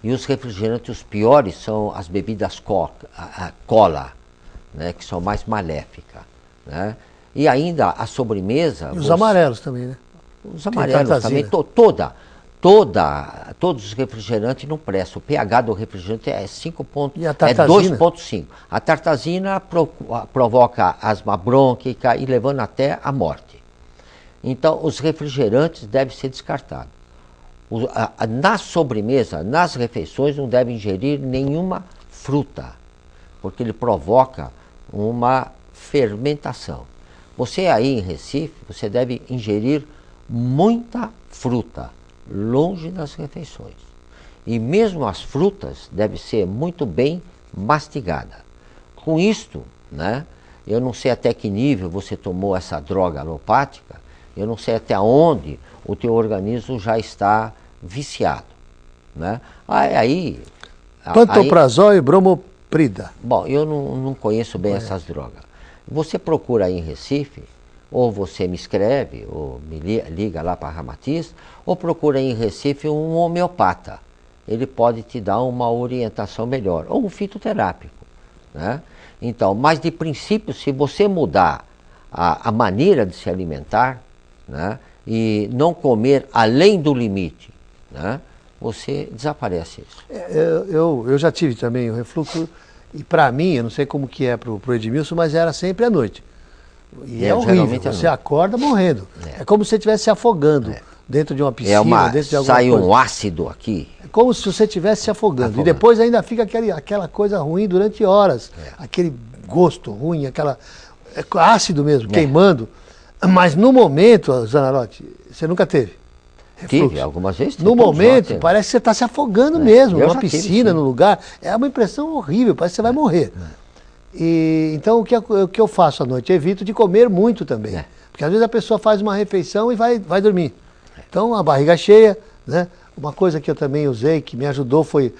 E os refrigerantes, os piores, são as bebidas cola, né, que são mais maléficas. Né? E ainda a sobremesa... E os amarelos também, né? Os amarelos também, todos os refrigerantes não prestam. O pH do refrigerante é 2,5. A tartazina provoca asma brônquica e levando até a morte. Então, os refrigerantes devem ser descartados. Na sobremesa, nas refeições, não deve ingerir nenhuma fruta, porque ele provoca uma fermentação. Você aí em Recife, você deve ingerir muita fruta, longe das refeições. E mesmo as frutas devem ser muito bem mastigadas. Com isto, né, eu não sei até que nível você tomou essa droga alopática, eu não sei até onde o teu organismo já está viciado. Né? Pantoprazol e bromoprida. Bom, eu não conheço bem essas drogas. Você procura aí em Recife, ou você me escreve, ou me liga lá para a Ramatiz, ou procura aí em Recife um homeopata. Ele pode te dar uma orientação melhor, ou um fitoterápico. Né? Então, mas de princípio, se você mudar a maneira de se alimentar, né, e não comer além do limite, né, você desaparece isso. Eu já tive também o refluxo, e para mim, eu não sei como que é para o Edmilson, mas era sempre à noite. E é horrível, você acorda morrendo. É como se você estivesse se afogando dentro de uma piscina, dentro de alguma coisa. Sai um ácido aqui. É como se você estivesse se afogando. E depois ainda fica aquela coisa ruim durante horas. Aquele gosto ruim, ácido mesmo, queimando. Mas no momento, Zanarotti, você nunca teve? Refluxo. Tive, algumas vezes. No momento, parece que você está se afogando mesmo, numa piscina, no lugar. É uma impressão horrível, parece que você vai morrer. E, então, o que eu faço à noite? Eu evito de comer muito também. Porque às vezes a pessoa faz uma refeição e vai dormir. Então, a barriga cheia, né? Uma coisa que eu também usei, que me ajudou, foi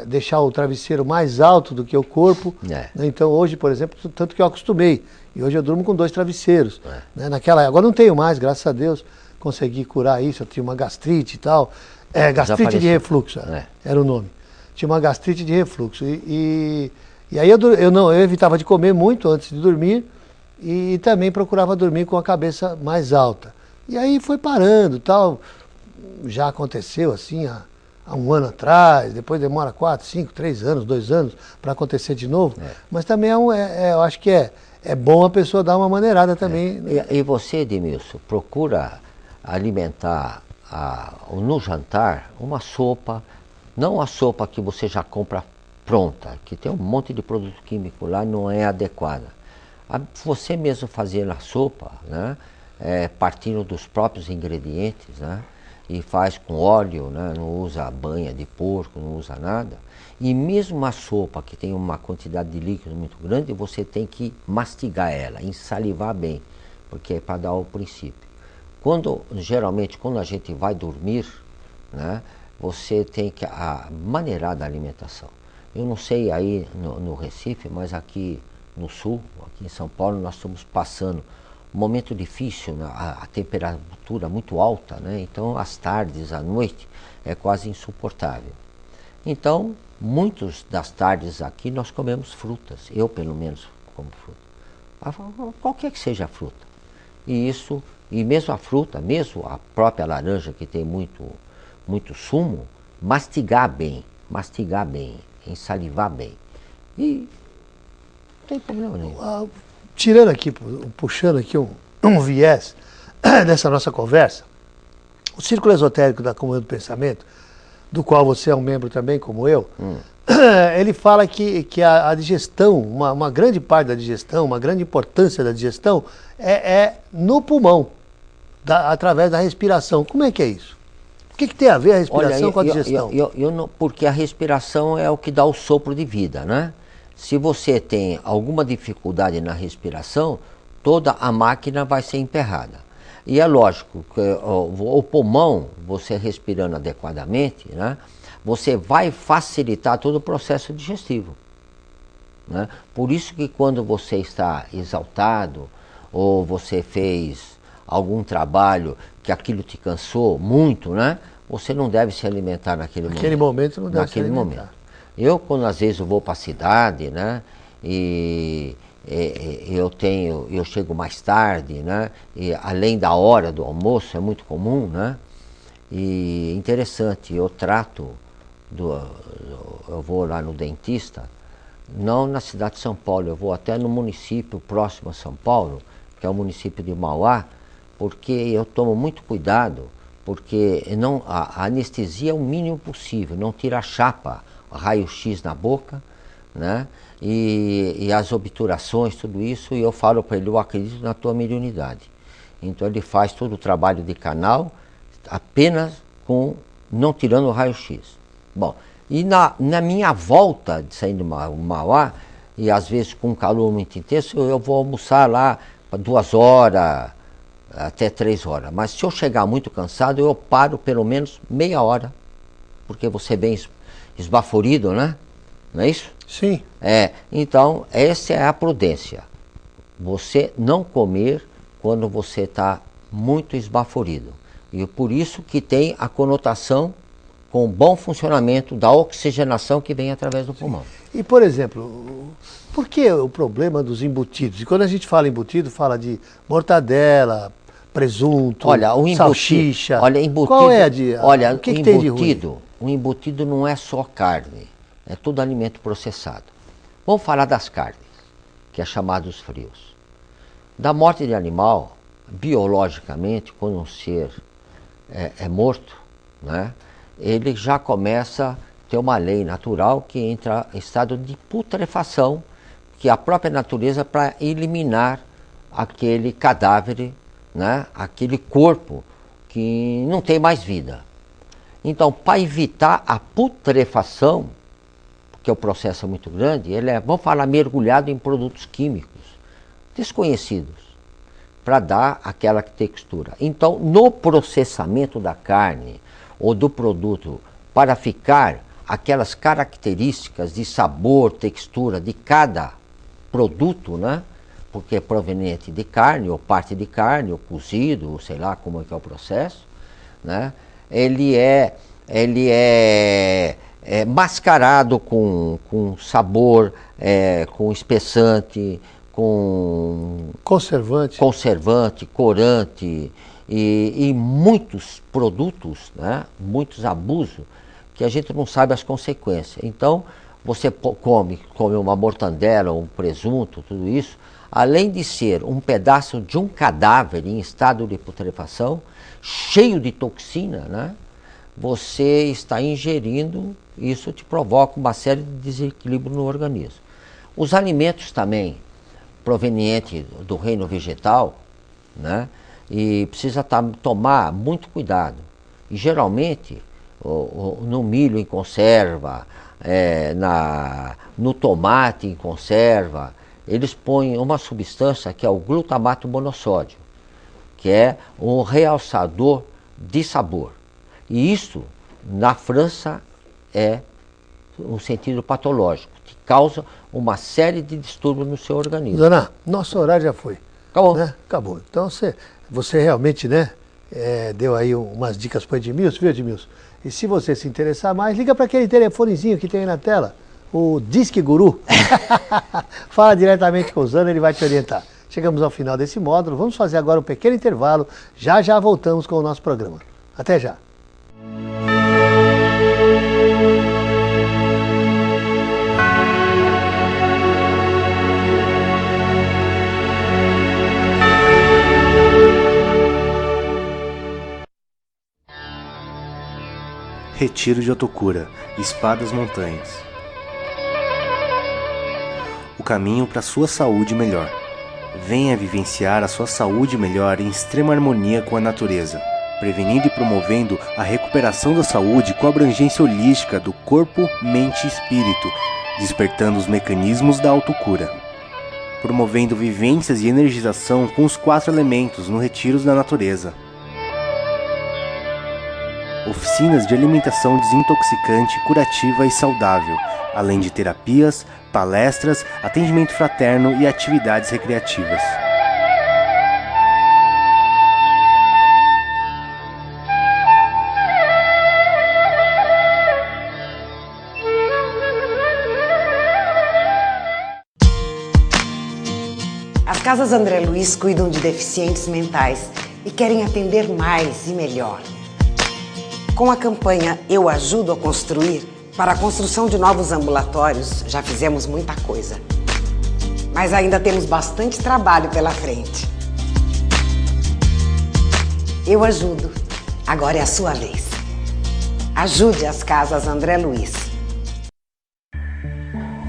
deixar o travesseiro mais alto do que o corpo. Né? Então, hoje, por exemplo, tanto que eu acostumei. E hoje eu durmo com 2 travesseiros. Né? Agora não tenho mais, graças a Deus, consegui curar isso. Eu tinha uma gastrite e tal. Gastrite de refluxo, era o nome. Tinha uma gastrite de refluxo. E aí eu evitava de comer muito antes de dormir e também procurava dormir com a cabeça mais alta. E aí foi parando, tal. Já aconteceu assim há um ano atrás, depois demora 4, 5, 3 anos, 2 anos para acontecer de novo. Mas também eu acho que é bom a pessoa dar uma maneirada também. E você, Edmilson, procura alimentar no jantar uma sopa, não a sopa que você já compra pronta, que tem um monte de produto químico lá, não é adequada. Você mesmo fazer a sopa, né, partindo dos próprios ingredientes, né, e faz com óleo, né, não usa banha de porco, não usa nada. E mesmo a sopa que tem uma quantidade de líquido muito grande, você tem que mastigar ela, ensalivar bem, porque é para dar o princípio. Geralmente, quando a gente vai dormir, né, você tem que maneirar da alimentação. Eu não sei aí no Recife, mas aqui no sul, aqui em São Paulo, nós estamos passando um momento difícil, né? A temperatura muito alta, né? Então as tardes, à noite, é quase insuportável. Então, muitas das tardes aqui nós comemos frutas, eu pelo menos como fruta, qualquer que seja a fruta. E mesmo a fruta, mesmo a própria laranja que tem muito sumo, mastigar bem, ensalivar bem. E não tem problema nenhum. Tirando aqui, puxando aqui um viés dessa nossa conversa, o Círculo Esotérico da Comunhão do Pensamento, do qual você é um membro também, como eu, ele fala que a digestão, uma grande parte da digestão, uma grande importância da digestão é no pulmão, através da respiração. Como é que é isso? O que tem a ver a respiração com a digestão? Porque a respiração é o que dá o sopro de vida, né? Se você tem alguma dificuldade na respiração, toda a máquina vai ser emperrada. E é lógico que o pulmão, você respirando adequadamente, né, você vai facilitar todo o processo digestivo. Né? Por isso que quando você está exaltado, ou você fez algum trabalho que aquilo te cansou muito, né, você não deve se alimentar naquele momento. Naquele momento não deve se alimentar. Momento. Eu, quando às vezes eu vou para a cidade, né, e eu chego mais tarde, né, e além da hora do almoço, é muito comum, né, e interessante, eu vou lá no dentista, não na cidade de São Paulo, eu vou até no município próximo a São Paulo, que é o município de Mauá, porque eu tomo muito cuidado, porque a anestesia é o mínimo possível, não tira a chapa, raio-x na boca, né? E as obturações, tudo isso, e eu falo para ele, eu acredito na tua mediunidade. Então ele faz todo o trabalho de canal, apenas não tirando o raio-x. Bom, e na minha volta de sair de Mauá, e às vezes com um calor muito intenso, eu vou almoçar lá 2 horas, até 3 horas. Mas se eu chegar muito cansado, eu paro pelo menos meia hora, porque você vem esbaforido, né? Não é isso? Sim. Então, essa é a prudência. Você não comer quando você está muito esbaforido. E por isso que tem a conotação com o bom funcionamento da oxigenação que vem através do pulmão. E, por exemplo, por que o problema dos embutidos? E quando a gente fala embutido, fala de mortadela, presunto, salsicha. Olha, embutido, qual é olha, o que tem de ruim? O embutido não é só carne, é todo alimento processado. Vamos falar das carnes, que é chamados frios. Da morte de animal, biologicamente, quando um ser é morto, né, ele já começa a ter uma lei natural que entra em estado de putrefação, que é a própria natureza para eliminar aquele cadáver, né, aquele corpo que não tem mais vida. Então, para evitar a putrefação, porque o processo é muito grande, ele vamos falar, mergulhado em produtos químicos desconhecidos, para dar aquela textura. Então, no processamento da carne ou do produto, para ficar aquelas características de sabor, textura de cada produto, né? Porque é proveniente de carne, ou parte de carne, ou cozido, ou sei lá como é que é o processo, né? Ele é mascarado com sabor, com espessante, com conservante, corante e muitos produtos, né? Muitos abusos que a gente não sabe as consequências. Então, você come uma mortandela, um presunto, tudo isso, além de ser um pedaço de um cadáver em estado de putrefação, cheio de toxina, né? Você está ingerindo, isso te provoca uma série de desequilíbrios no organismo. Os alimentos também, provenientes do reino vegetal, né? E precisa tomar muito cuidado. E geralmente, no milho em conserva, no tomate em conserva, eles põem uma substância que é o glutamato monossódio, que é um realçador de sabor. E isso, na França, é um sentido patológico, que causa uma série de distúrbios no seu organismo. Dona, nosso horário já foi. Acabou. Né? Acabou. Então você realmente, né, deu aí umas dicas para o Edmilson, viu, Edmilson? E se você se interessar mais, liga para aquele telefonezinho que tem aí na tela, o Disque Guru. Fala diretamente com o Zana, ele vai te orientar. Chegamos ao final desse módulo, vamos fazer agora um pequeno intervalo, já voltamos com o nosso programa. Até já. Retiro de Otokura, Espadas Montanhas. O caminho para sua saúde melhor. Venha vivenciar a sua saúde melhor em extrema harmonia com a natureza, prevenindo e promovendo a recuperação da saúde com a abrangência holística do corpo, mente e espírito, despertando os mecanismos da autocura. Promovendo vivências e energização com os 4 elementos no Retiros da Natureza. Oficinas de alimentação desintoxicante, curativa e saudável, além de terapias, palestras, atendimento fraterno e atividades recreativas. Casas André Luiz cuidam de deficientes mentais e querem atender mais e melhor. Com a campanha Eu Ajudo a Construir, para a construção de novos ambulatórios, já fizemos muita coisa. Mas ainda temos bastante trabalho pela frente. Eu ajudo. Agora é a sua vez. Ajude as Casas André Luiz.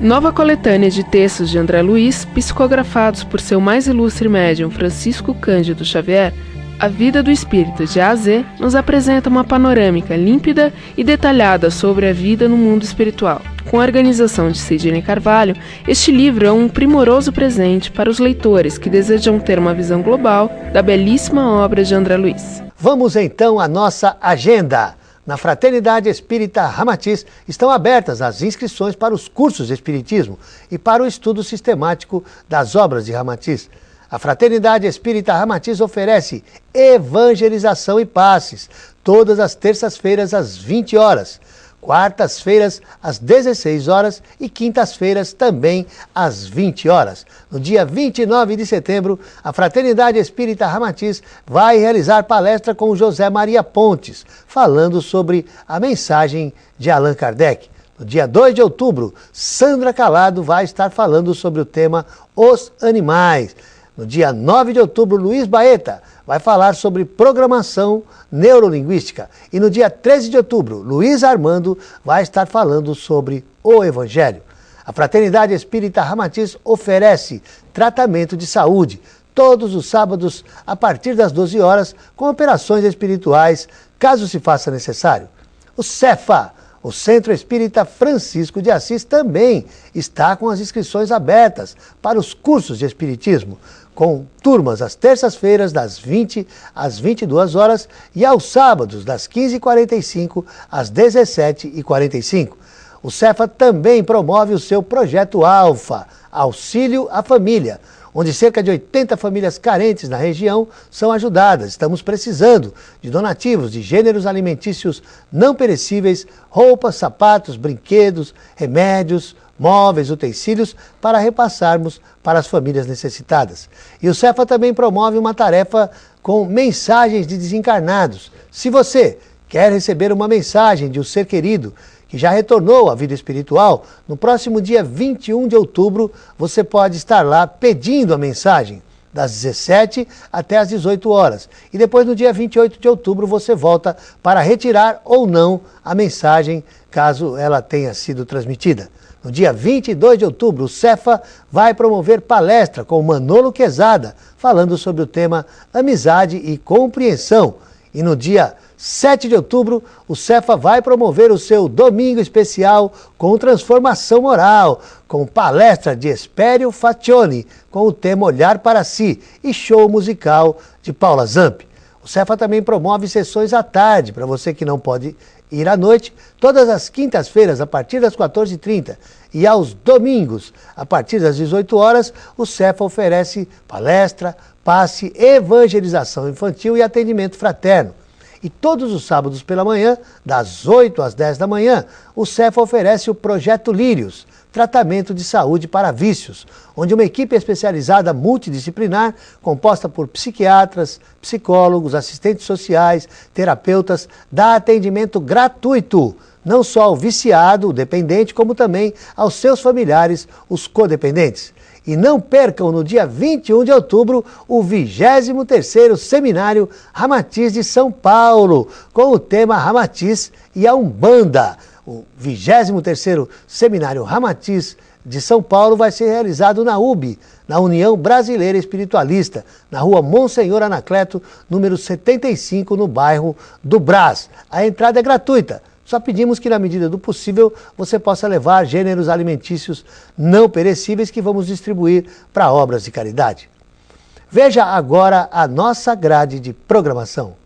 Nova coletânea de textos de André Luiz, psicografados por seu mais ilustre médium Francisco Cândido Xavier, A Vida do Espírito de A a Z, nos apresenta uma panorâmica límpida e detalhada sobre a vida no mundo espiritual. Com a organização de Sidney Carvalho, este livro é um primoroso presente para os leitores que desejam ter uma visão global da belíssima obra de André Luiz. Vamos então à nossa agenda. Na Fraternidade Espírita Ramatiz estão abertas as inscrições para os cursos de Espiritismo e para o estudo sistemático das obras de Ramatiz. A Fraternidade Espírita Ramatiz oferece evangelização e passes, todas as terças-feiras às 20 horas, quartas-feiras às 16 horas e quintas-feiras também às 20 horas. No dia 29 de setembro, a Fraternidade Espírita Ramatiz vai realizar palestra com José Maria Pontes, falando sobre a mensagem de Allan Kardec. No dia 2 de outubro, Sandra Calado vai estar falando sobre o tema Os Animais. No dia 9 de outubro, Luiz Baeta vai falar sobre programação neurolinguística. E no dia 13 de outubro, Luiz Armando vai estar falando sobre o Evangelho. A Fraternidade Espírita Ramatiz oferece tratamento de saúde todos os sábados a partir das 12 horas com operações espirituais, caso se faça necessário. O Cefa, o Centro Espírita Francisco de Assis, também está com as inscrições abertas para os cursos de Espiritismo, com turmas às terças-feiras das 20 às 22 horas e aos sábados das 15h45 às 17h45. O Cefa também promove o seu projeto Alfa, Auxílio à Família, onde cerca de 80 famílias carentes na região são ajudadas. Estamos precisando de donativos de gêneros alimentícios não perecíveis, roupas, sapatos, brinquedos, remédios, móveis, utensílios, para repassarmos para as famílias necessitadas. E o Cefa também promove uma tarefa com mensagens de desencarnados. Se você quer receber uma mensagem de um ser querido que já retornou à vida espiritual, no próximo dia 21 de outubro, você pode estar lá pedindo a mensagem, das 17 até as 18 horas. E depois, no dia 28 de outubro, você volta para retirar ou não a mensagem, caso ela tenha sido transmitida. No dia 22 de outubro, o Cefa vai promover palestra com Manolo Quezada, falando sobre o tema Amizade e Compreensão. E no dia 7 de outubro, o Cefa vai promover o seu Domingo Especial com Transformação Moral, com palestra de Espério Faccioni, com o tema Olhar para Si, e show musical de Paula Zamp. O Cefa também promove sessões à tarde, para você que não pode ir à noite, todas as quintas-feiras, a partir das 14h30, e aos domingos, a partir das 18 horas, o Cefa oferece palestra, passe, evangelização infantil e atendimento fraterno. E todos os sábados pela manhã, das 8 às 10 da manhã, o Cefa oferece o Projeto Lírios, tratamento de saúde para vícios, onde uma equipe especializada multidisciplinar, composta por psiquiatras, psicólogos, assistentes sociais, terapeutas, dá atendimento gratuito, não só ao viciado, o dependente, como também aos seus familiares, os codependentes. E não percam no dia 21 de outubro o 23º Seminário Ramatiz de São Paulo, com o tema Ramatiz e a Umbanda. O 23º Seminário Ramatiz de São Paulo vai ser realizado na UB, na União Brasileira Espiritualista, na rua Monsenhor Anacleto, número 75, no bairro do Brás. A entrada é gratuita. Só pedimos que, na medida do possível, você possa levar gêneros alimentícios não perecíveis que vamos distribuir para obras de caridade. Veja agora a nossa grade de programação.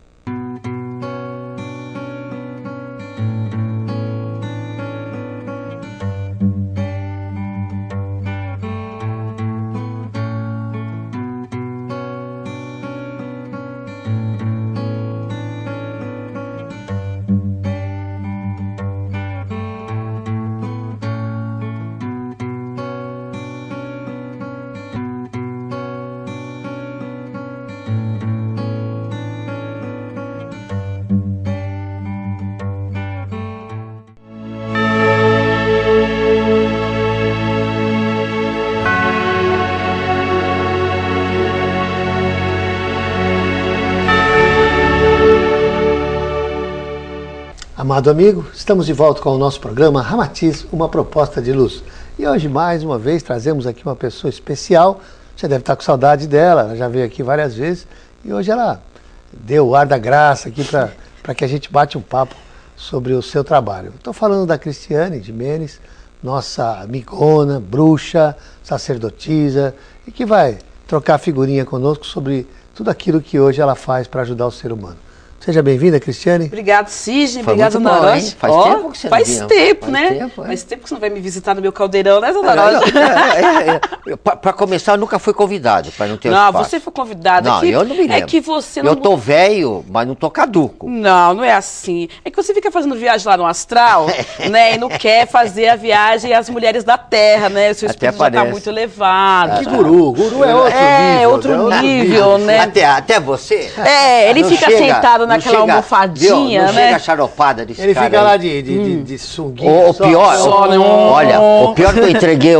Amado amigo, estamos de volta com o nosso programa Ramatiz, uma proposta de luz. E hoje, mais uma vez, trazemos aqui uma pessoa especial. Você deve estar com saudade dela, ela já veio aqui várias vezes. E hoje ela deu o ar da graça aqui para que a gente bate um papo sobre o seu trabalho. Estou falando da Cristiane Jimenez, nossa amigona, bruxa, sacerdotisa, e que vai trocar figurinha conosco sobre tudo aquilo que hoje ela faz para ajudar o ser humano. Seja bem-vinda, Cristiane. Obrigado, Sidney. Obrigado, Dona Rocha. Faz tempo que você não vinha. Faz tempo que você não vai me visitar no meu caldeirão, né, Dona Rocha? Para começar, eu nunca fui convidado, para não ter Não, espaço. você foi convidada. Não, eu não me lembro. É que você não... Eu tô velho, mas não tô caduco. Não, não é assim. É que você fica fazendo viagem lá no astral, né, e não quer fazer a viagem às mulheres da Terra, né? O seu espírito já tá muito elevado. Que guru? Guru é outro nível. É, outro nível, né? Até você? É, ele não fica chega, sentado naquela almofadinha, não né? chega a charopada desse Ele cara fica aí. lá de sunguinha. O pior, olha, não. o pior que eu entreguei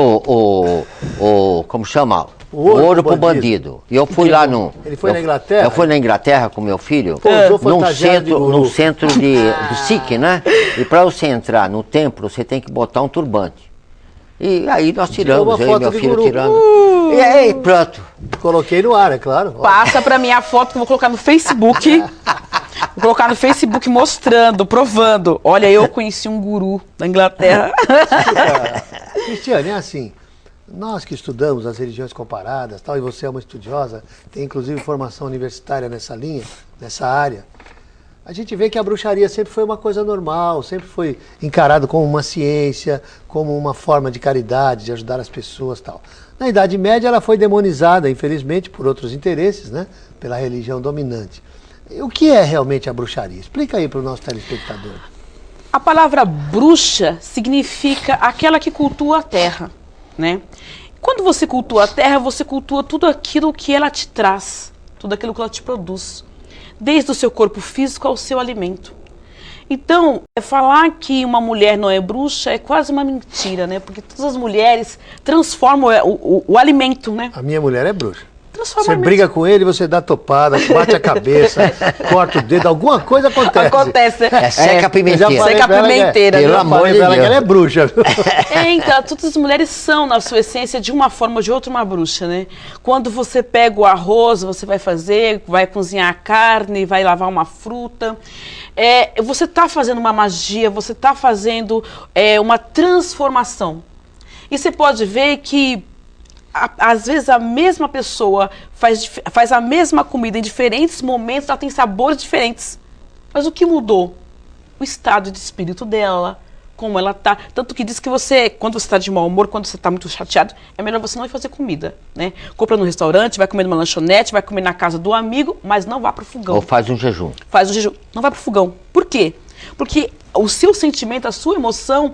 como chama? O ouro pro bandido. E eu fui lá no... Ele foi na Inglaterra? Eu fui na Inglaterra com meu filho, Pousou fantasiado de guru. num centro do Sikh, né? E para você entrar no templo, você tem que botar um turbante. E aí nós tiramos, eu e meu filho tirando. E aí, pronto. Coloquei no ar, é claro. Passa pra mim a foto que eu vou colocar no Facebook. Vou colocar no Facebook mostrando, provando. Olha, eu conheci um guru da Inglaterra. Cristiane, é assim, nós que estudamos as religiões comparadas, tal, e você é uma estudiosa, tem inclusive formação universitária nessa linha, nessa área, a gente vê que a bruxaria sempre foi uma coisa normal, sempre foi encarado como uma ciência, como uma forma de caridade, de ajudar as pessoas, tal. Na Idade Média ela foi demonizada, infelizmente, por outros interesses, né, pela religião dominante. O que é realmente a bruxaria? Explica aí para o nosso telespectador. A palavra bruxa significa aquela que cultua a terra, né? Quando você cultua a terra, você cultua tudo aquilo que ela te traz, tudo aquilo que ela te produz, desde o seu corpo físico ao seu alimento. Então, falar que uma mulher não é bruxa é quase uma mentira, né? Porque todas as mulheres transformam o alimento, né? A minha mulher é bruxa. Transforma Você briga com ele, você dá topada, bate a cabeça, corta o dedo, alguma coisa acontece. Acontece. É seca a pimenteira. Seca a pimenteira. Pelo amor de Deus. Que ela é bruxa. Então, todas as mulheres são, na sua essência, de uma forma ou de outra, uma bruxa, né? Quando você pega o arroz, você vai fazer, vai cozinhar a carne, vai lavar uma fruta. Você está fazendo uma magia, você está fazendo uma transformação. E você pode ver que às vezes a mesma pessoa faz a mesma comida em diferentes momentos, ela tem sabores diferentes. Mas o que mudou? O estado de espírito dela, como ela tá. Tanto que diz que quando você está de mau humor, quando você está muito chateado, é melhor você não ir fazer comida, né? Compra no restaurante, vai comer numa lanchonete, vai comer na casa do amigo, mas não vá pro fogão. Ou faz um jejum. Faz um jejum. Não vai pro fogão. Por quê? Porque o seu sentimento, a sua emoção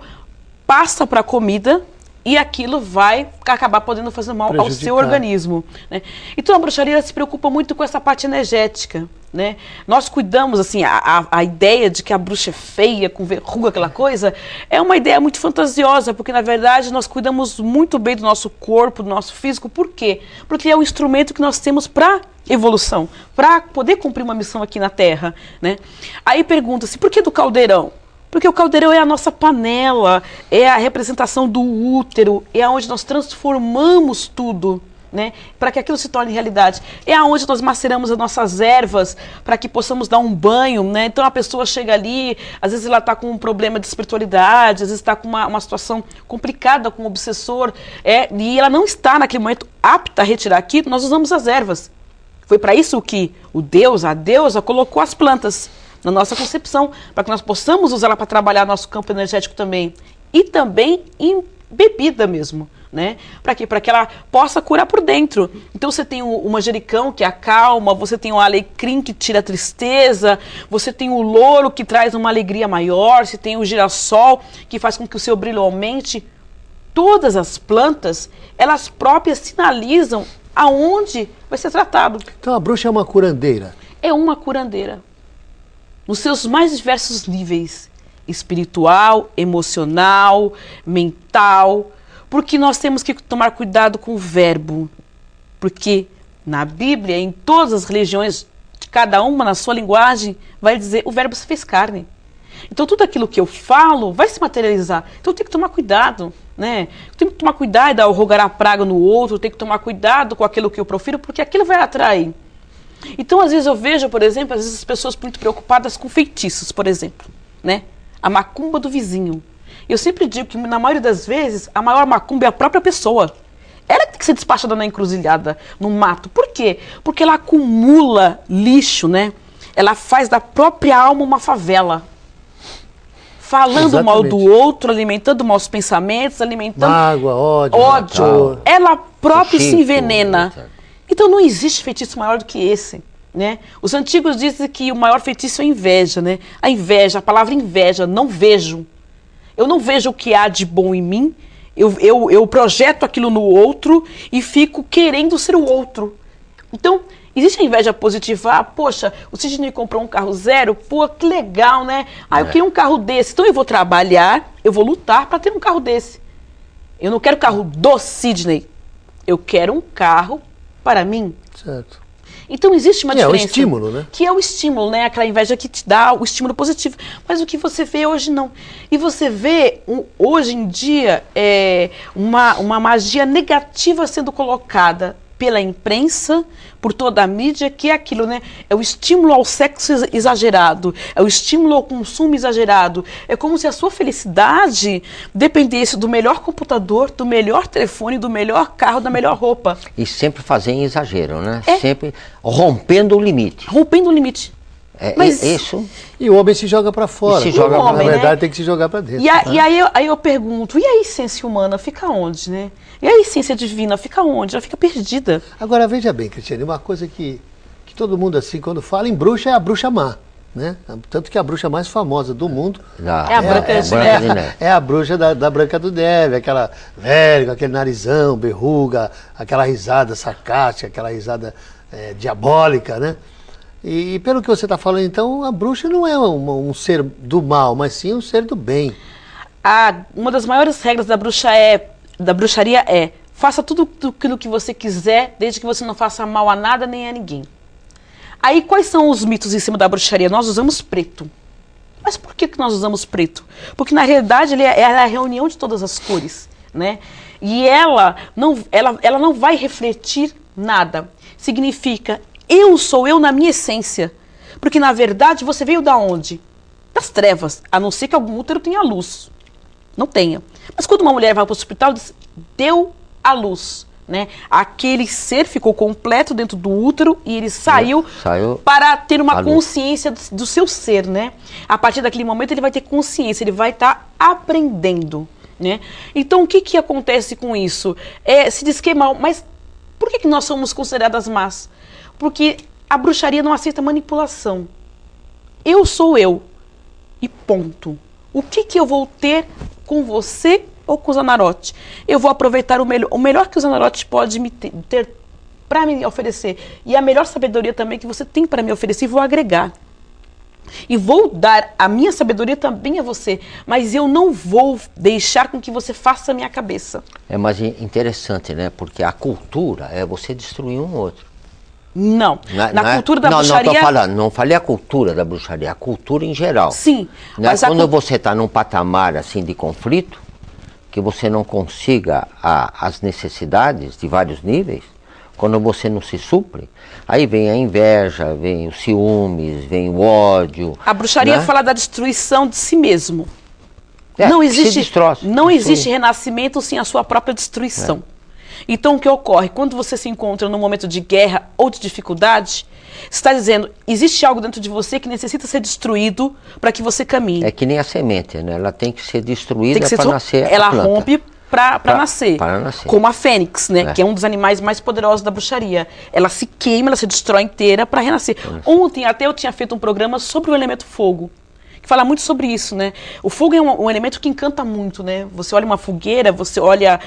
passa para a comida e aquilo vai acabar podendo fazer mal ao seu organismo, né? Então a bruxaria se preocupa muito com essa parte energética, né? Nós cuidamos, assim, a ideia de que a bruxa é feia, com verruga, aquela coisa, é uma ideia muito fantasiosa, porque na verdade nós cuidamos muito bem do nosso corpo, do nosso físico. Por quê? Porque é o instrumento que nós temos para evolução, para poder cumprir uma missão aqui na Terra, né? Aí pergunta-se, por que do caldeirão? Porque o caldeirão é a nossa panela, é a representação do útero, é onde nós transformamos tudo, né, para que aquilo se torne realidade. É onde nós maceramos as nossas ervas para que possamos dar um banho, né? Então a pessoa chega ali, às vezes ela está com um problema de espiritualidade, às vezes está com uma situação complicada com o obsessor, e ela não está naquele momento apta a retirar aquilo, nós usamos as ervas. Foi para isso que a deusa colocou as plantas na nossa concepção, para que nós possamos usá-la para trabalhar nosso campo energético também. E também em bebida mesmo, né? Para quê? Para que ela possa curar por dentro. Então você tem o manjericão que acalma, você tem o alecrim que tira a tristeza, você tem o louro que traz uma alegria maior, você tem o girassol que faz com que o seu brilho aumente. Todas as plantas, elas próprias sinalizam aonde vai ser tratado. Então a bruxa é uma curandeira? É uma curandeira. Nos seus mais diversos níveis, espiritual, emocional, mental, porque nós temos que tomar cuidado com o verbo, porque na Bíblia, em todas as religiões, cada uma na sua linguagem, vai dizer o verbo se fez carne. Então tudo aquilo que eu falo vai se materializar. Então eu tenho que tomar cuidado, né? Eu tenho que tomar cuidado ao rogar a praga no outro, eu tenho que tomar cuidado com aquilo que eu profiro, porque aquilo vai atrair. Então às vezes eu vejo, por exemplo, às vezes as pessoas muito preocupadas com feitiços, por exemplo, né? A macumba do vizinho. Eu sempre digo que na maioria das vezes a maior macumba é a própria pessoa. Ela tem que ser despachada na encruzilhada, no mato. Por quê? Porque ela acumula lixo, né? Ela faz da própria alma uma favela. Falando mal do outro, alimentando maus pensamentos, alimentando... mágoa, ódio. Ela própria se envenena. Então não existe feitiço maior do que esse, né? Os antigos dizem que o maior feitiço é a inveja, né? A inveja, a palavra inveja, não vejo. Eu não vejo o que há de bom em mim. Eu projeto aquilo no outro e fico querendo ser o outro. Então, existe a inveja positiva. Ah, poxa, o Sidney comprou um carro zero. Pô, que legal, né? Ah, eu queria um carro desse. Então eu vou trabalhar, eu vou lutar para ter um carro desse. Eu não quero o carro do Sidney. Eu quero um carro para mim. Certo. Então existe uma diferença. É o estímulo, né? Que é o estímulo, né? Aquela inveja que te dá o estímulo positivo. Mas o que você vê hoje não. E você vê hoje em dia uma magia negativa sendo colocada pela imprensa, por toda a mídia, que é aquilo, né? É o estímulo ao sexo exagerado, é o estímulo ao consumo exagerado. É como se a sua felicidade dependesse do melhor computador, do melhor telefone, do melhor carro, da melhor roupa. E sempre fazer em exagero, né? Sempre rompendo o limite. Rompendo o limite. Mas isso... E o homem se joga para fora. Na verdade, né? Tem que se jogar para dentro. E aí eu pergunto, e a essência humana fica onde, né? E a essência divina fica onde? Ela fica perdida. Agora, veja bem, Cristiane, uma coisa que todo mundo, assim, quando fala em bruxa, é a bruxa má, né? Tanto que a bruxa mais famosa do mundo é a Branca de Neve. É a bruxa da Branca de Neve, aquela velha, com aquele narizão, berruga, aquela risada sarcástica, aquela risada diabólica, né? E pelo que você está falando, então, a bruxa não é um ser do mal, mas sim um ser do bem. Uma das maiores regras da bruxaria é: faça tudo aquilo que você quiser, desde que você não faça mal a nada nem a ninguém. Aí, quais são os mitos em cima da bruxaria? Nós usamos preto. Mas por que nós usamos preto? Porque, na realidade, ele é a reunião de todas as cores, né? E ela não vai refletir nada. Significa... eu sou eu na minha essência. Porque, na verdade, você veio da onde? Das trevas. A não ser que algum útero tenha luz. Não tenha. Mas quando uma mulher vai para o hospital, deu a luz, né? Aquele ser ficou completo dentro do útero e ele saiu para ter uma consciência do seu ser, né? A partir daquele momento ele vai ter consciência, ele vai estar aprendendo, né? Então, o que acontece com isso? Se diz que é mal, mas por que nós somos consideradas más? Porque a bruxaria não aceita manipulação. Eu sou eu. E ponto. O que eu vou ter com você ou com o Zanarote? Eu vou aproveitar o melhor que o Zanarote pode ter para me oferecer. E a melhor sabedoria também que você tem para me oferecer, e vou agregar. E vou dar a minha sabedoria também a você. Mas eu não vou deixar com que você faça a minha cabeça. É mais interessante, né? Porque a cultura é você destruir um outro. Não. Na cultura da bruxaria... Não falei a cultura da bruxaria, a cultura em geral. Sim. Mas quando você está num patamar assim de conflito, que você não consiga as necessidades de vários níveis, quando você não se supre, aí vem a inveja, vem os ciúmes, vem o ódio. A bruxaria, né, fala da destruição de si mesmo. Não existe renascimento sem a sua própria destruição. Então, o que ocorre? Quando você se encontra num momento de guerra ou de dificuldade, você está dizendo, existe algo dentro de você que necessita ser destruído para que você caminhe. É que nem a semente, né? Ela tem que ser destruída para nascer ela a planta. Rompe para nascer. Como a fênix, né? Que é um dos animais mais poderosos da bruxaria. Ela se queima, ela se destrói inteira para renascer. Ontem até eu tinha feito um programa sobre o elemento fogo, que fala muito sobre isso, né? O fogo é um elemento que encanta muito, né? Você olha uma fogueira, você olha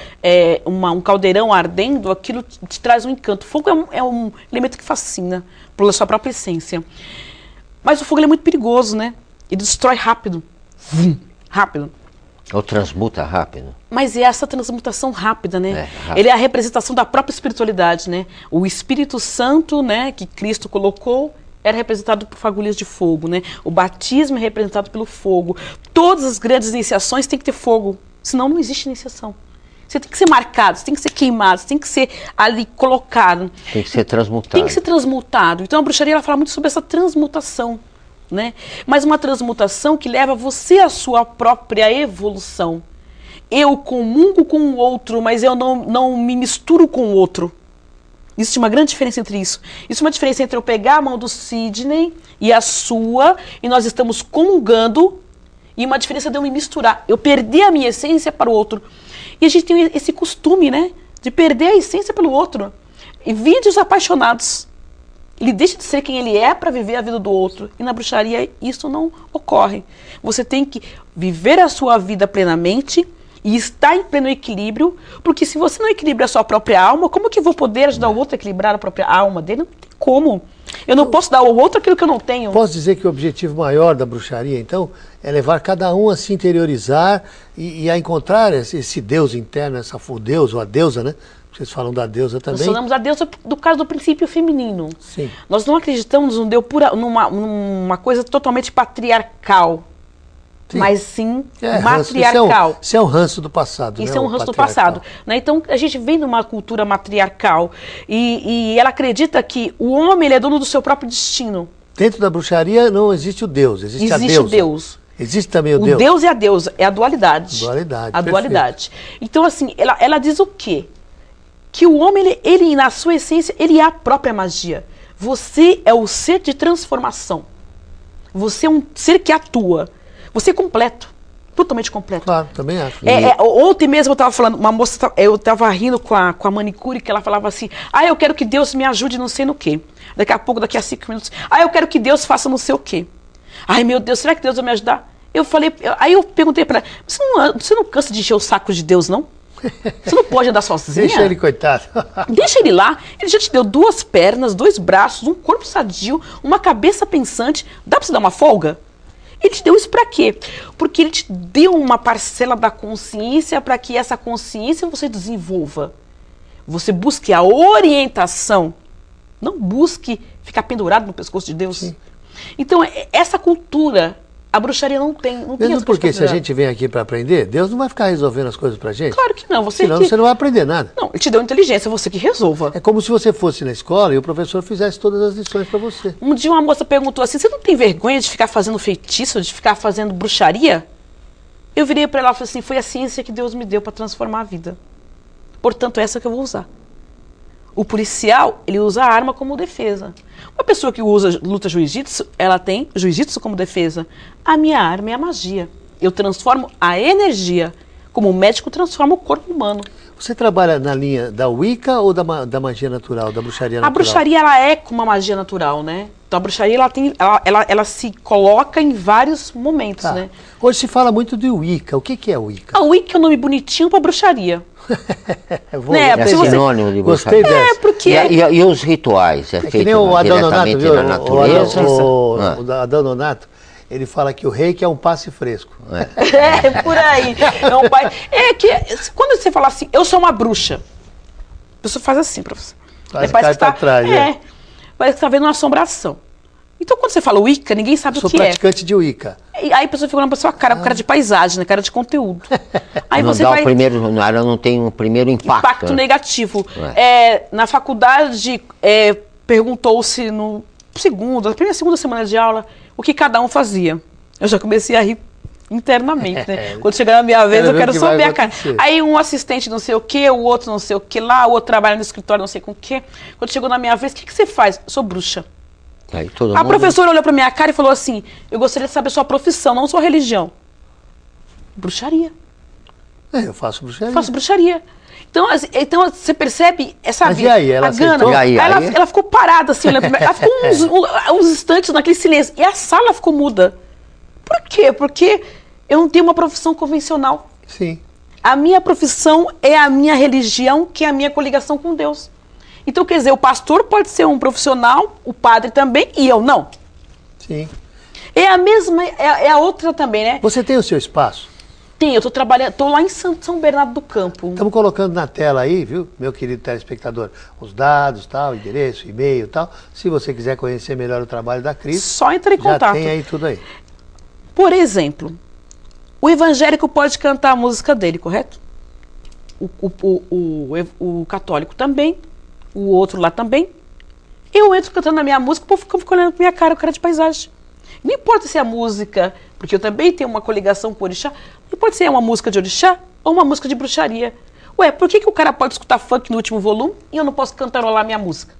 um caldeirão ardendo, aquilo te traz um encanto. O fogo é um elemento que fascina pela sua própria essência. Mas o fogo é muito perigoso, né? Ele destrói rápido. Rápido. Ou transmuta rápido. Mas é essa transmutação rápida, né? Ele é a representação da própria espiritualidade, né? O Espírito Santo, né, que Cristo colocou era representado por fagulhas de fogo, né? O batismo é representado pelo fogo. Todas as grandes iniciações têm que ter fogo, senão não existe iniciação. Você tem que ser marcado, você tem que ser queimado, você tem que ser ali colocado. Tem que ser transmutado. Tem que ser transmutado. Então a bruxaria ela fala muito sobre essa transmutação, né? Mas uma transmutação que leva você à sua própria evolução. Eu comungo com o outro, mas eu não me misturo com o outro. Existe uma grande diferença entre isso. Existe uma diferença entre eu pegar a mão do Sidney e a sua, e nós estamos comungando, e uma diferença de eu me misturar. Eu perder a minha essência para o outro. E a gente tem esse costume, né? De perder a essência pelo outro. E vídeos apaixonados. Ele deixa de ser quem ele é para viver a vida do outro. E na bruxaria isso não ocorre. Você tem que viver a sua vida plenamente e estar em pleno equilíbrio, porque se você não equilibra a sua própria alma, como que eu vou poder ajudar o outro a equilibrar a própria alma dele? Não tem como. Eu não posso dar ao outro aquilo que eu não tenho. Posso dizer que o objetivo maior da bruxaria, então, é levar cada um a se interiorizar e a encontrar esse Deus interno, o Deus ou a deusa, né? Vocês falam da deusa também. Nós falamos da deusa do caso do princípio feminino. Sim. Nós não acreditamos numa coisa totalmente patriarcal. Sim. Mas sim matriarcal. Isso é um ranço do passado. Isso é um ranço do passado. Né? Então, a gente vem de uma cultura matriarcal e ela acredita que o homem ele é dono do seu próprio destino. Dentro da bruxaria não existe o Deus, existe a deusa. Existe o Deus. Existe também o O Deus. Deus e a deusa, é a dualidade. Dualidade, a dualidade. Então, assim, ela diz o quê? Que o homem, ele, na sua essência, ele é a própria magia. Você é o ser de transformação. Você é um ser que atua. Você é completo, totalmente completo. Claro, também acho. Ontem mesmo eu estava falando, uma moça, eu estava rindo com a manicure, que ela falava assim, eu quero que Deus me ajude não sei no quê. Daqui a pouco, daqui a 5 minutos, eu quero que Deus faça não sei o quê. Ai meu Deus, será que Deus vai me ajudar? Aí eu perguntei para ela, você não cansa de encher o saco de Deus, não? Você não pode andar sozinha? Deixa ele, coitado. Deixa ele lá, ele já te deu 2 pernas, 2 braços, um corpo sadio, uma cabeça pensante, dá para você dar uma folga? Ele te deu isso para quê? Porque ele te deu uma parcela da consciência para que essa consciência você desenvolva. Você busque a orientação. Não busque ficar pendurado no pescoço de Deus. Sim. Então, essa cultura, a bruxaria não tem. Mesmo porque se a gente vem aqui para aprender, Deus não vai ficar resolvendo as coisas pra gente. Claro que não. Senão você não vai aprender nada. Não, ele te deu inteligência, você que resolva. É como se você fosse na escola e o professor fizesse todas as lições para você. Um dia uma moça perguntou assim, você não tem vergonha de ficar fazendo feitiço, de ficar fazendo bruxaria? Eu virei para ela e falei assim, foi a ciência que Deus me deu para transformar a vida. Portanto, essa que eu vou usar. O policial, ele usa a arma como defesa. Uma pessoa que luta jiu-jitsu, ela tem jiu-jitsu como defesa. A minha arma é a magia. Eu transformo a energia, como o médico transforma o corpo humano. Você trabalha na linha da Wicca ou da magia natural, da bruxaria natural? A bruxaria, ela é como uma magia natural, né? Então a bruxaria, ela se coloca em vários momentos, né? Hoje se fala muito de Wicca. O que é Wicca? A Wicca é um nome bonitinho para bruxaria. É sinônimo de bruxaria. Gostei dessa. Porque... E os rituais? É feito que nem o Adão Nonato, viu? na natureza? O Adão Nonato, ele fala que o reiki é um passe fresco. Por aí. Quando você fala assim, eu sou uma bruxa, a pessoa faz assim para você. Parece que tá atrás, parece que tá vendo uma assombração. Então, quando você fala Wicca, ninguém sabe o que é. Sou praticante de Wicca. E aí a pessoa fica olhando pra sua cara, com cara de paisagem, né? Cara de conteúdo. Aí não você dá vai... ela não tem um primeiro impacto. Né? Negativo. Na faculdade, perguntou-se na segunda semana de aula, o que cada um fazia. Eu já comecei a rir internamente, né? Quando chegar na minha vez, eu quero só ver a cara. Aí um assistente não sei o que, o outro não sei o que lá, o outro trabalha no escritório não sei com o que. Quando chegou na minha vez, o que você faz? Eu sou bruxa. Aí, a professora olhou pra minha cara e falou assim, eu gostaria de saber sua profissão, não sua religião. Bruxaria. Eu faço bruxaria. Faço bruxaria. Então você percebe essa vida. E aí, ela aceitou? Ela ficou parada assim, olhando pra mim. Ela ficou uns instantes naquele silêncio. E a sala ficou muda. Por quê? Porque eu não tenho uma profissão convencional. Sim. A minha profissão é a minha religião, que é a minha coligação com Deus. Então, quer dizer, o pastor pode ser um profissional, o padre também, e eu não. Sim. É a mesma, é a outra também, né? Você tem o seu espaço? Tem, eu tô lá em São Bernardo do Campo. Estamos colocando na tela aí, viu, meu querido telespectador, os dados, tal, endereço, e-mail, tal. Se você quiser conhecer melhor o trabalho da Cris, só entra em contato. Já tem aí tudo aí. Por exemplo, o evangélico pode cantar a música dele, correto? O católico também, o outro lá também. Eu entro cantando a minha música, o povo fica olhando pra minha cara, o cara de paisagem. Não importa se é a música, porque eu também tenho uma coligação com o orixá, não importa se é uma música de orixá ou uma música de bruxaria. Ué, por que o cara pode escutar funk no último volume e eu não posso cantarolar minha música?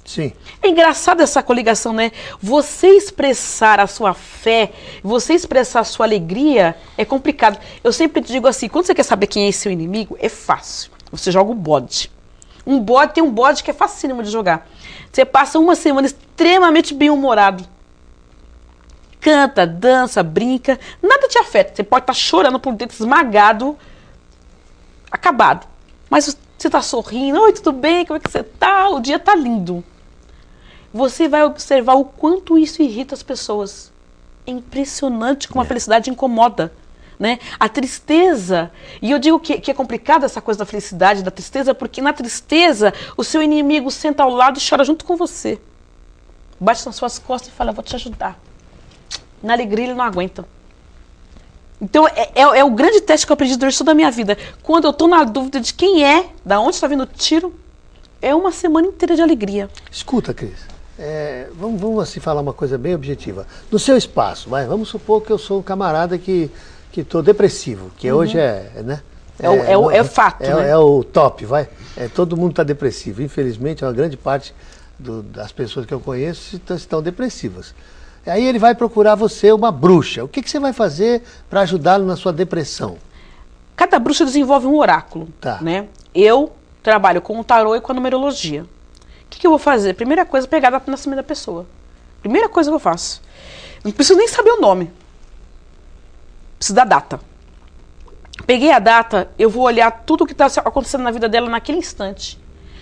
Sim. É engraçado essa coligação, né? Você expressar a sua fé, você expressar a sua alegria é complicado. Eu sempre digo assim, quando você quer saber quem é seu inimigo, é fácil. Você joga o bode. Tem um bode que é facílimo de jogar. Você passa uma semana extremamente bem-humorado. Canta, dança, brinca, nada te afeta. Você pode estar chorando por dentro, esmagado, acabado. Mas você está sorrindo, oi, tudo bem, como é que você está? O dia está lindo. Você vai observar o quanto isso irrita as pessoas. É impressionante como a felicidade incomoda. Né? A tristeza, e eu digo que é complicada essa coisa da felicidade, da tristeza, porque na tristeza o seu inimigo senta ao lado e chora junto com você. Bate nas suas costas e fala, vou te ajudar. Na alegria ele não aguenta. Então é o grande teste que eu aprendi durante toda a minha vida. Quando eu estou na dúvida de quem é, da onde está vindo o tiro, é uma semana inteira de alegria. Escuta, Cris, vamos assim falar uma coisa bem objetiva. No seu espaço, vamos supor que eu sou um camarada que estou depressivo, que hoje né? É fato, né? É o top, todo mundo está depressivo. Infelizmente, uma grande parte das pessoas que eu conheço estão depressivas. Aí ele vai procurar você, uma bruxa. O que você vai fazer para ajudá-lo na sua depressão? Cada bruxa desenvolve um oráculo. Tá. Né? Eu trabalho com o tarô e com a numerologia. O que eu vou fazer? Primeira coisa, pegar a data de nascimento da pessoa. Primeira coisa que eu faço. Não preciso nem saber o nome. Preciso da data. Peguei a data, eu vou olhar tudo o que está acontecendo na vida dela naquele instante.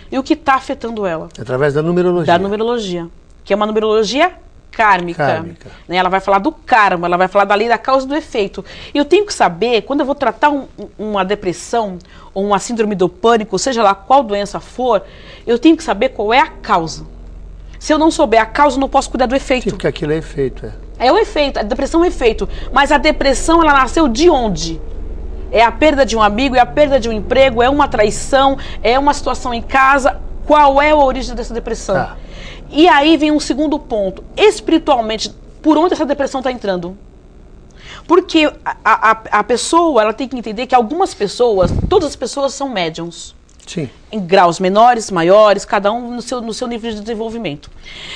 E o que está afetando ela. Através da numerologia. Da numerologia. Que é uma numerologia kármica. Né? Ela vai falar do karma, ela vai falar da lei da causa e do efeito. E eu tenho que saber, quando eu vou tratar uma depressão ou uma síndrome do pânico, seja lá qual doença for, eu tenho que saber qual é a causa. Se eu não souber a causa, eu não posso cuidar do efeito. Porque aquilo é efeito, É o efeito, a depressão é o efeito. Mas a depressão, ela nasceu de onde? É a perda de um amigo, é a perda de um emprego, é uma traição, é uma situação em casa. Qual é a origem dessa depressão? Tá. E aí vem um segundo ponto. Espiritualmente, por onde essa depressão está entrando? Porque a pessoa, ela tem que entender que algumas pessoas, todas as pessoas são médiums. Sim. Em graus menores, maiores, cada um no seu nível de desenvolvimento.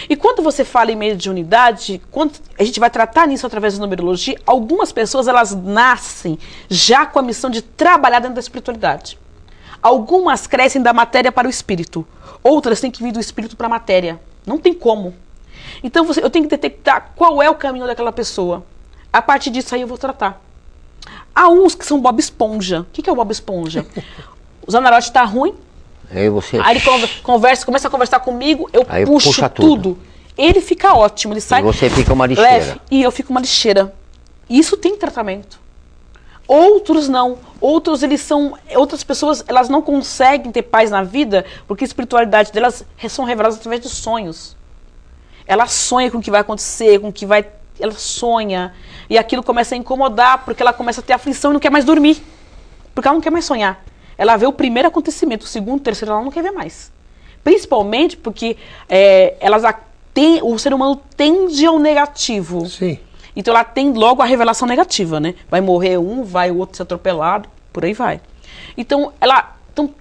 E quando você fala em mediunidade, quando a gente vai tratar nisso através da numerologia, algumas pessoas, elas nascem já com a missão de trabalhar dentro da espiritualidade. Algumas crescem da matéria para o espírito. Outras têm que vir do espírito para a matéria. Não tem como. Então eu tenho que detectar qual é o caminho daquela pessoa. A partir disso aí eu vou tratar. Há uns que são Bob Esponja. O que é o Bob Esponja? O Zanarote está ruim. Aí ele começa a conversar comigo, eu puxo tudo. Ele fica ótimo, ele sai. E você fica uma lixeira. Leve, e eu fico uma lixeira. Isso tem tratamento. Outros não. Outras pessoas, elas não conseguem ter paz na vida porque a espiritualidade delas são reveladas através de sonhos. Ela sonha com o que vai acontecer, ela sonha. E aquilo começa a incomodar porque ela começa a ter aflição e não quer mais dormir. Porque ela não quer mais sonhar. Ela vê o primeiro acontecimento, o segundo, o terceiro, ela não quer ver mais. Principalmente porque o ser humano tende ao negativo. Sim. Então ela tem logo a revelação negativa, né? Vai morrer um, vai o outro ser atropelado, por aí vai. Então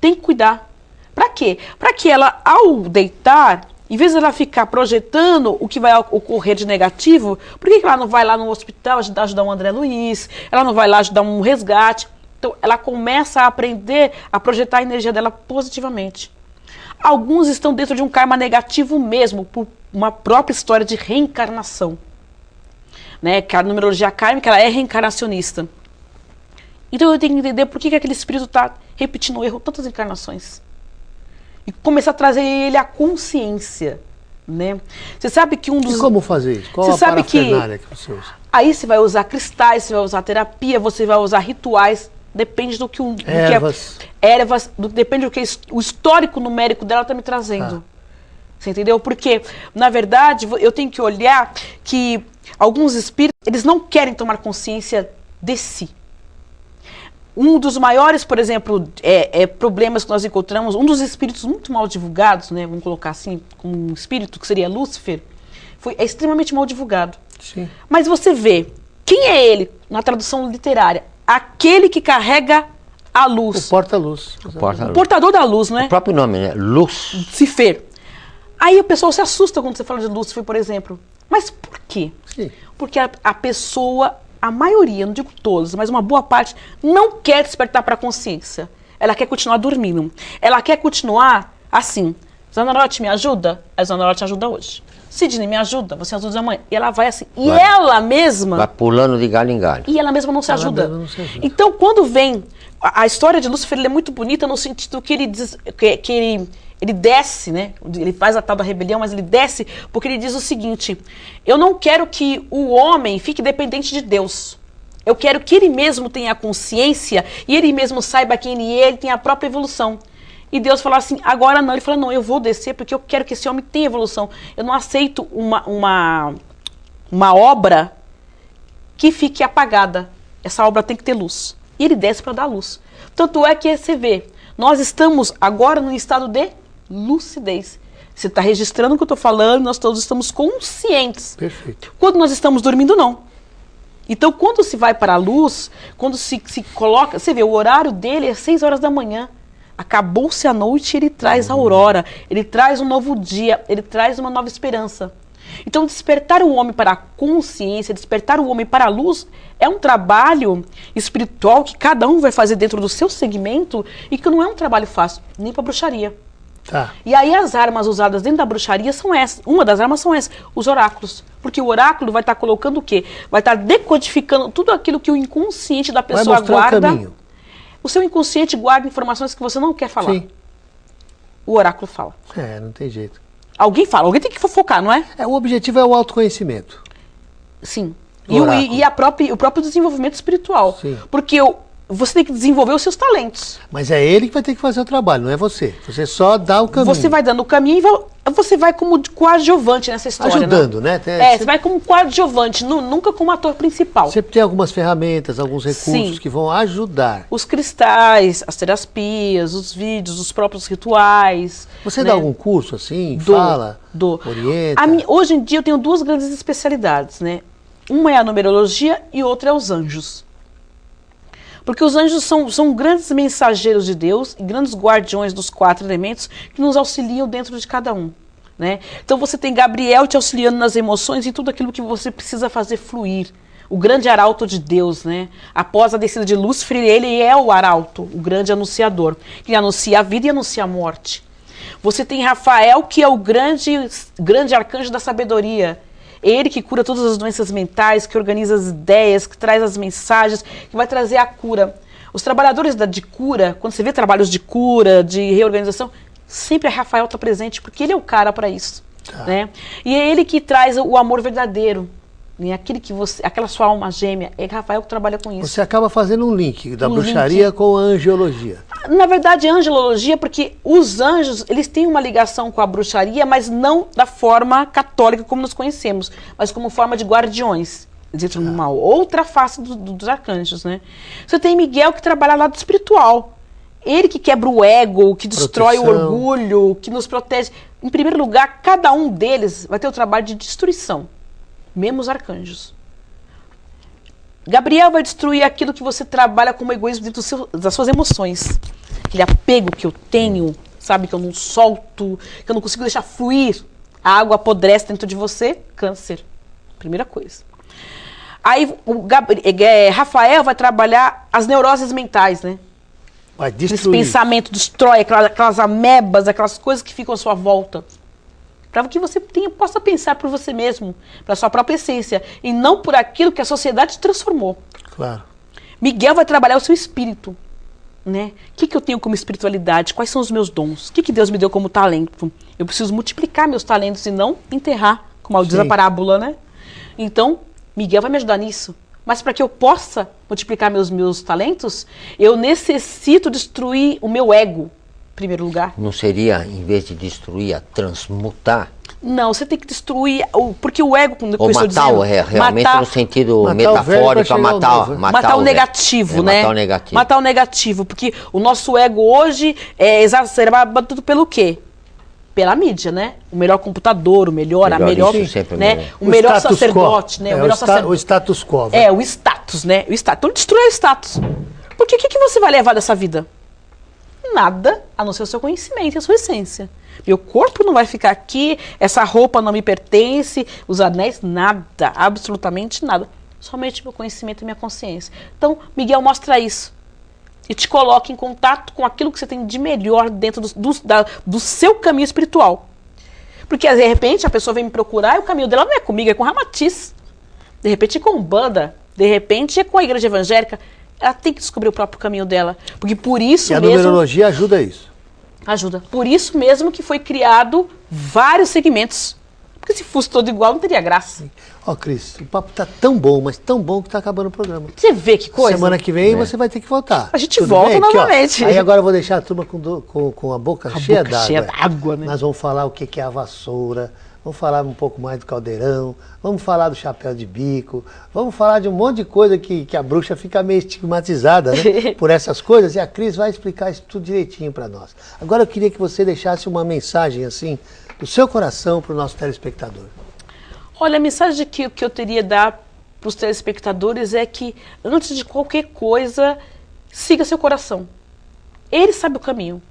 tem que cuidar. Pra quê? Pra que ela, ao deitar, em vez de ela ficar projetando o que vai ocorrer de negativo, por que ela não vai lá no hospital ajudar um André Luiz? Ela não vai lá ajudar um resgate? Então ela começa a aprender a projetar a energia dela positivamente. Alguns estão dentro de um karma negativo mesmo, por uma própria história de reencarnação. Né, que a numerologia kármica, ela é reencarnacionista. Então eu tenho que entender por que aquele espírito está repetindo o erro tantas encarnações. E começar a trazer ele à consciência. né? Você sabe que um dos... E como fazer isso? Qual você a sabe parafernália que você usa? Aí você vai usar cristais, você vai usar terapia, você vai usar rituais, depende do que ervas. Depende do que o histórico numérico dela está me trazendo. Você entendeu? Porque, na verdade, eu tenho que olhar que alguns espíritos, eles não querem tomar consciência de si. Um dos maiores, por exemplo, problemas que nós encontramos, um dos espíritos muito mal divulgados, né, vamos colocar assim, como um espírito que seria Lúcifer, é extremamente mal divulgado. Sim. Mas você vê, quem é ele, na tradução literária? Aquele que carrega a luz. O porta-luz. O portador da luz, não é? O próprio nome, né? Luz. Lucifer. Aí o pessoal se assusta quando você fala de Lúcifer, por exemplo. Mas por quê? Sim. Porque a pessoa, a maioria, não digo todos, mas uma boa parte, não quer despertar para a consciência. Ela quer continuar dormindo. Ela quer continuar assim. Zanarot, me ajuda? A Zanarot ajuda hoje. Sidney, me ajuda? Você ajuda amanhã? E ela vai assim. E ela mesma... Vai pulando de galho em galho. E ela mesma não se ajuda. Então, quando vem... A história de Lúcifer é muito bonita no sentido que ele diz... que ele desce, né? Ele faz a tal da rebelião, mas ele desce porque ele diz o seguinte: eu não quero que o homem fique dependente de Deus. Eu quero que ele mesmo tenha consciência e ele mesmo saiba quem ele é, ele tenha a própria evolução. E Deus falou assim, agora não. Ele falou, não, eu vou descer porque eu quero que esse homem tenha evolução. Eu não aceito uma obra que fique apagada. Essa obra tem que ter luz. E ele desce para dar luz. Tanto é que você vê, nós estamos agora no estado de lucidez. Você está registrando o que eu estou falando, nós todos estamos conscientes. Perfeito. Quando nós estamos dormindo, não. Então, quando se vai para a luz, quando se coloca... Você vê, o horário dele é 6 horas da manhã. Acabou-se a noite, ele traz a aurora, ele traz um novo dia, ele traz uma nova esperança. Então, despertar o homem para a consciência, despertar o homem para a luz, é um trabalho espiritual que cada um vai fazer dentro do seu segmento e que não é um trabalho fácil, nem para bruxaria. Tá. E aí as armas usadas dentro da bruxaria são essas. Uma das armas são essas, os oráculos. Porque o oráculo vai estar colocando o quê? Vai estar decodificando tudo aquilo que o inconsciente da pessoa guarda. O caminho. O seu inconsciente guarda informações que você não quer falar. Sim. O oráculo fala. Não tem jeito. Alguém fala, alguém tem que fofocar, não é? O objetivo é o autoconhecimento. Sim. E o próprio desenvolvimento espiritual. Sim. Porque você tem que desenvolver os seus talentos. Mas é ele que vai ter que fazer o trabalho, não é você. Você só dá o caminho. Você vai dando o caminho e você vai como coadjuvante nessa história. Ajudando, né? Você vai como coadjuvante, nunca como ator principal. Sempre tem algumas ferramentas, alguns recursos que vão ajudar. Os cristais, as terapias, os vídeos, os próprios rituais. Você dá algum curso assim? Fala? Orienta? Hoje em dia eu tenho 2 grandes especialidades, né? Uma é a numerologia e outra é os anjos. Porque os anjos são grandes mensageiros de Deus e grandes guardiões dos 4 elementos que nos auxiliam dentro de cada um. Né? Então você tem Gabriel te auxiliando nas emoções e tudo aquilo que você precisa fazer fluir. O grande arauto de Deus, né? Após a descida de Lúcifer, ele é o arauto, o grande anunciador. Ele anuncia a vida e anuncia a morte. Você tem Rafael, que é o grande arcanjo da sabedoria. Ele que cura todas as doenças mentais, que organiza as ideias, que traz as mensagens, que vai trazer a cura. Os trabalhadores de cura, quando você vê trabalhos de cura, de reorganização, sempre Rafael está presente, porque ele é o cara para isso. Né? E é ele que traz o amor verdadeiro. Né? Aquela sua alma gêmea, é Rafael que trabalha com isso. Você acaba fazendo um link da bruxaria com a angiologia. Na verdade, a angelologia, porque os anjos, eles têm uma ligação com a bruxaria, mas não da forma católica como nós conhecemos, mas como forma de guardiões. Existe uma outra face dos arcanjos, né? Você tem Miguel que trabalha lá do espiritual. Ele que quebra o ego, que destrói o orgulho, que nos protege. Em primeiro lugar, cada um deles vai ter o trabalho de destruição. Mesmo os arcanjos. Gabriel vai destruir aquilo que você trabalha como egoísmo dentro das suas emoções. Aquele apego que eu tenho, sabe, que eu não solto, que eu não consigo deixar fluir. A água apodrece dentro de você, câncer. Primeira coisa. Aí Rafael vai trabalhar as neuroses mentais, né? Vai destruir. Esse pensamento destrói aquelas amebas, aquelas coisas que ficam à sua volta. Para que você possa pensar por você mesmo, para a sua própria essência, e não por aquilo que a sociedade te transformou. Claro. Miguel vai trabalhar o seu espírito. né? O que eu tenho como espiritualidade? Quais são os meus dons? O que Deus me deu como talento? Eu preciso multiplicar meus talentos e não enterrar, como diz a parábola, né? Então, Miguel vai me ajudar nisso. Mas para que eu possa multiplicar meus talentos, eu necessito destruir o meu ego, em primeiro lugar. Não seria, em vez de destruir, transmutar? Não, você tem que destruir, porque o ego, quando ou eu estou dizendo... realmente matar, no sentido metafórico, matar o negativo, né? Matar o negativo. Matar o negativo, porque o nosso ego hoje é exacerbado pelo quê? Pela mídia, né? O melhor computador, a melhor, né? O melhor sacerdote, né? O status quo. É, o status, né? O status. Então destrói o status. Porque o que você vai levar dessa vida? Nada, a não ser o seu conhecimento e a sua essência. Meu corpo não vai ficar aqui, essa roupa não me pertence, os anéis, nada, absolutamente nada. Somente meu conhecimento e minha consciência. Então, Miguel mostra isso. E te coloca em contato com aquilo que você tem de melhor dentro do seu caminho espiritual. Porque, de repente, a pessoa vem me procurar e o caminho dela não é comigo, é com Ramatiz. De repente é com Umbanda, de repente é com a igreja evangélica. Ela tem que descobrir o próprio caminho dela. Porque por isso mesmo... E a numerologia ajuda isso. Ajuda. Por isso mesmo que foi criado vários segmentos. Porque se fosse todo igual, não teria graça. Ó, Cris, o papo tá tão bom, mas tão bom que tá acabando o programa. Você vê que coisa? Semana que vem você vai ter que voltar. A gente volta novamente. Aí agora eu vou deixar a turma com a boca cheia d'água. Cheia d'água, né? Nós vamos falar o que é a vassoura, vamos falar um pouco mais do caldeirão, vamos falar do chapéu de bico, vamos falar de um monte de coisa que a bruxa fica meio estigmatizada, né? Por essas coisas, e a Cris vai explicar isso tudo direitinho para nós. Agora eu queria que você deixasse uma mensagem assim, do seu coração para o nosso telespectador. Olha, a mensagem que eu teria a dar para os telespectadores é que, antes de qualquer coisa, siga seu coração. Ele sabe o caminho.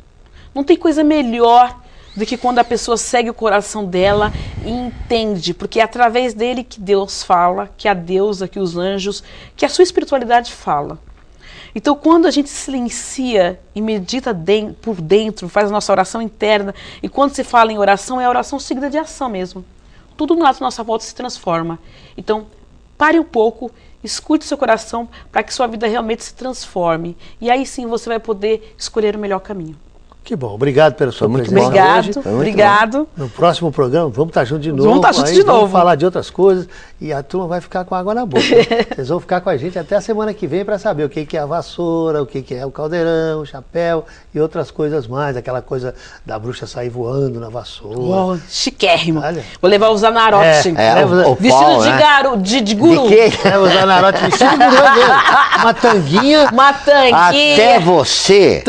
Não tem coisa melhor do que quando a pessoa segue o coração dela e entende, porque é através dele que Deus fala, que a deusa, que os anjos, que a sua espiritualidade fala. Então, quando a gente silencia e medita por dentro, faz a nossa oração interna, e quando se fala em oração, é a oração seguida de ação mesmo. Tudo no lado da nossa volta se transforma. Então, pare um pouco, escute seu coração para que sua vida realmente se transforme. E aí sim você vai poder escolher o melhor caminho. Que bom, obrigado pela sua presença hoje. Obrigado. No próximo programa, vamos estar juntos de novo. Vamos estar juntos de novo. Vamos falar de outras coisas e a turma vai ficar com água na boca. Vocês vão ficar com a gente até a semana que vem para saber o que é a vassoura, o que é o caldeirão, o chapéu e outras coisas mais. Aquela coisa da bruxa sair voando na vassoura. Uou, chiquérrimo. Olha. Vou levar o Zanarote. Vestido de guru. O Zanarote vestido de guru mesmo. Uma tanguinha. Até você.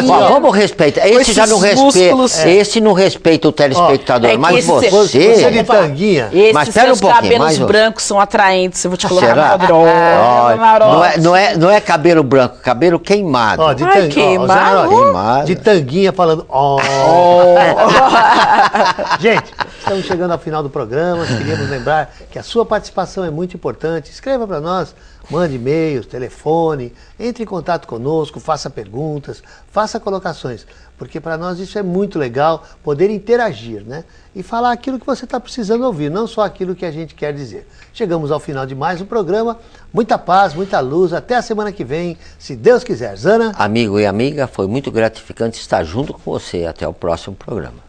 Vamos respeitar. Esse já não respeita. Esse não respeita o telespectador, mas você de tanguinha. Mas espera um pouquinho, cabelos brancos são atraentes. Eu vou te colocar no quadro. Não é cabelo branco, cabelo queimado. Queimado. De tanguinha falando. Gente, estamos chegando ao final do programa. Queríamos lembrar que a sua participação é muito importante. Escreva para nós. Mande e-mails, telefone, entre em contato conosco, faça perguntas, faça colocações, porque para nós isso é muito legal, poder interagir, né? E falar aquilo que você está precisando ouvir, não só aquilo que a gente quer dizer. Chegamos ao final de mais um programa, muita paz, muita luz, até a semana que vem, se Deus quiser. Zana? Amigo e amiga, foi muito gratificante estar junto com você, até o próximo programa.